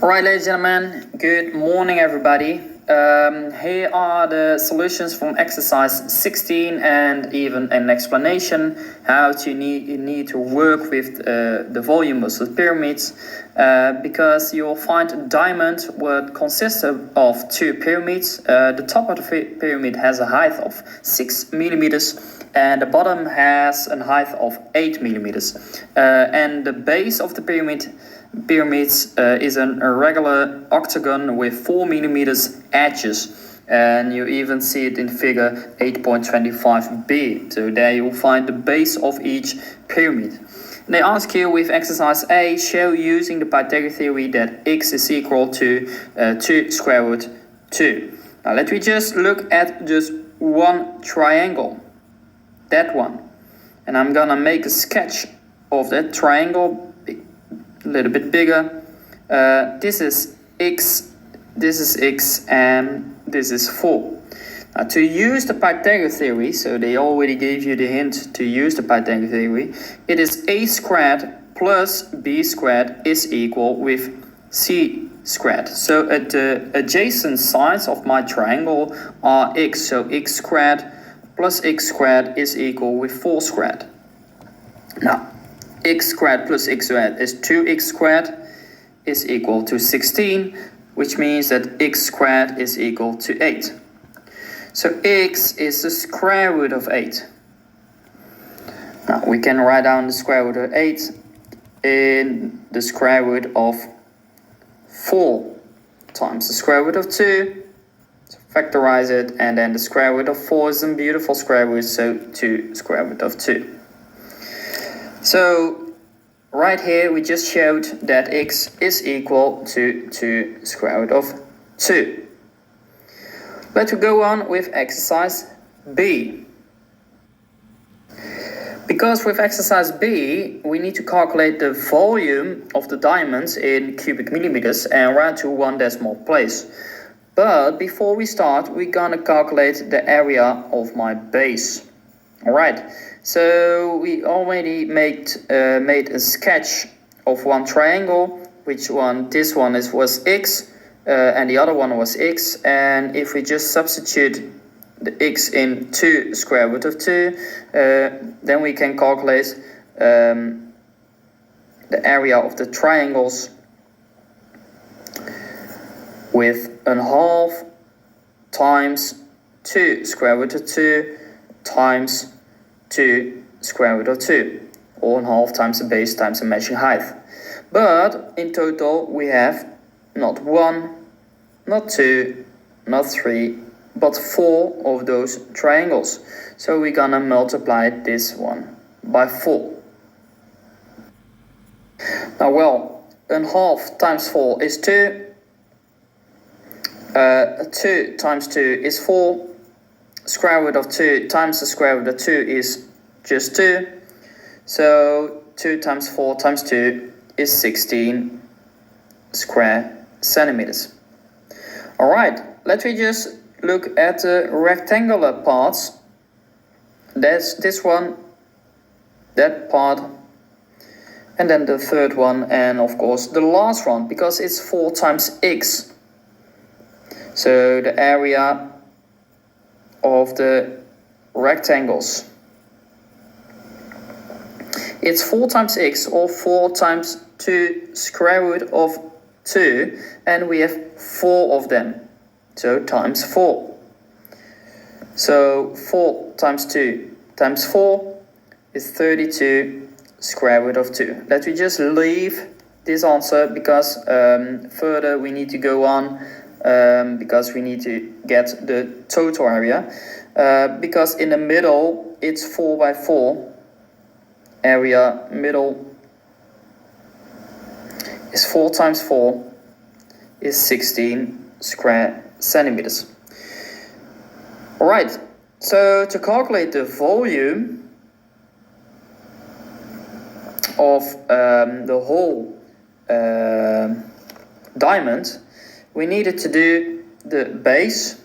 Alright, ladies and gentlemen, good morning everybody. Here are the solutions from exercise 16 and even an explanation how you need to work with the volume of the pyramids, because you'll find a diamond what consists of two pyramids. The top of the pyramid has a height of 6 millimeters and the bottom has a height of 8 millimeters. And the base of the pyramids is an irregular octagon with 4 millimeters edges, and you even see it in figure 8.25b. So there you'll find the base of each pyramid. They ask you with exercise A, show using the Pythagorean theory that x is equal to 2 square root 2. Now let me just look at just one triangle, that one, and I'm gonna make a sketch of that triangle a little bit bigger. This is x, and this is 4. Now to use the Pythagorean theory, so they already gave you the hint to use the Pythagorean theory, it is a squared plus b squared is equal with c squared. So at the adjacent sides of my triangle are x, so x squared plus x squared is equal with 4 squared. Now x squared plus x squared is 2x squared is equal to 16, which means that x squared is equal to 8. So x is the square root of 8. Now we can write down the square root of 8 in the square root of 4 times the square root of 2. So factorize it, and then the square root of 4 is a beautiful square root, so 2 square root of 2. So right here we just showed that x is equal to 2 square root of 2. Let's go on with exercise B. Because with exercise B we need to calculate the volume of the diamonds in cubic millimeters and round to one decimal place. But before we start, we're gonna calculate the area of my base. Alright, so we already made a sketch of one triangle, this one was x, and the other one was x, and if we just substitute the x in 2 square root of 2, then we can calculate the area of the triangles with a half times 2 square root of 2 times 2 square root of 2, or a half times the base times the measuring height. But in total we have not 1, not 2, not 3, but 4 of those triangles. So we're gonna multiply this one by 4. Now well, a half times 4 is 2. 2 times 2 is 4. Square root of 2 times the square root of 2 is just 2. So 2 times 4 times 2 is 16 square centimeters. Alright, let me just look at the rectangular parts. That's this one, that part, and then the third one, and of course the last one, because it's 4 times x. So the area of the rectangles, it's 4 times x, or 4 times 2 square root of 2, and we have 4 of them, so times 4. So 4 times 2 times 4 is 32 square root of 2. Let me just leave this answer, because further we need to go on, because we need to get the total area, because in the middle it's 4 by 4. Area middle is 4 times 4 is 16 square centimeters. Alright, so to calculate the volume of the whole diamond, we needed to do the base.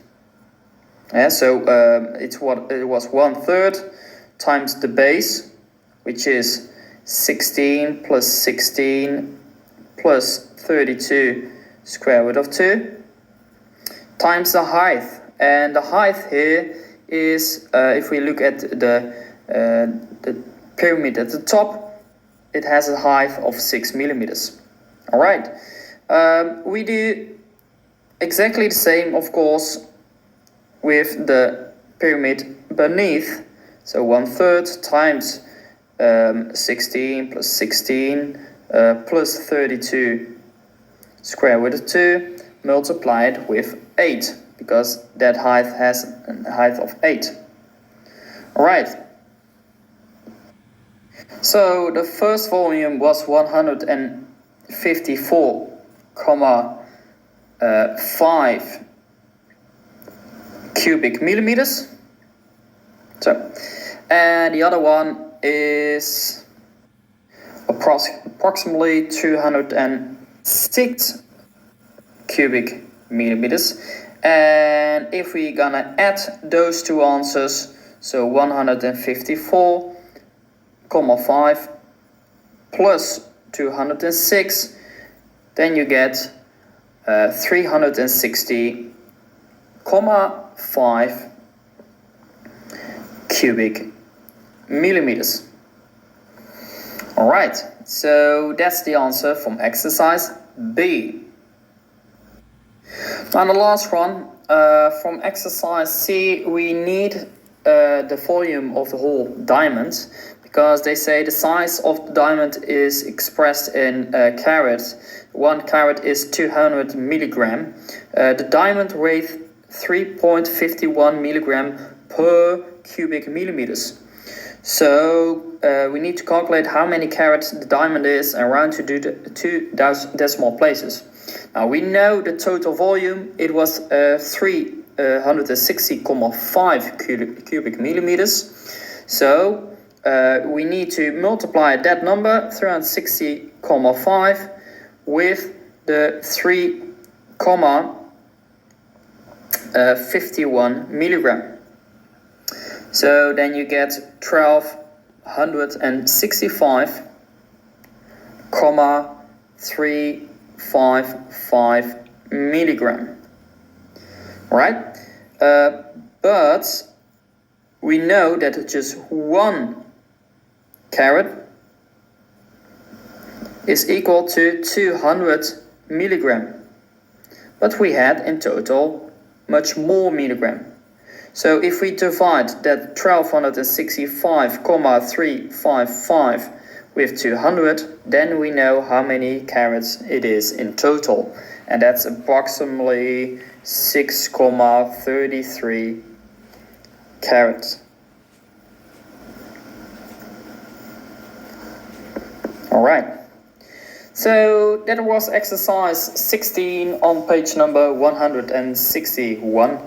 So it was 1/3 times the base, which is 16 plus 16 plus 32 square root of 2 times the height. And the height here is, if we look at the pyramid at the top, it has a height of 6 millimeters. Alright, we do exactly the same, of course, with the pyramid beneath. So 1/3 times 16 plus 16 plus 32 square root of 2 multiplied with 8, because that height has a height of 8. Alright, so the first volume was 154,5 cubic millimeters. So, and the other one is approximately 206 cubic millimeters. And if we're gonna add those two answers, so 154,5 plus 206, then you get 360,5 cubic millimeters. Alright, so that's the answer from exercise B. Now the last one, from exercise C, we need the volume of the whole diamond, because they say the size of the diamond is expressed in carats. 1 carat is 200 milligram. The diamond weighs 3.51 milligram per cubic millimeters. So we need to calculate how many carats the diamond is and round to do the 2 decimal places. Now we know the total volume, it was 360,5 cubic millimeters. So we need to multiply that number, 360,5, with the 3,51 milligram. So then you get 1,265,355 milligram. Right? But we know that just 1 carat is equal to 200 milligram. But we had in total much more milligram. So if we divide that 1,265,355 with 200, then we know how many carats it is in total. And that's approximately 6,33 carats. Alright, so that was exercise 16 on page number 161.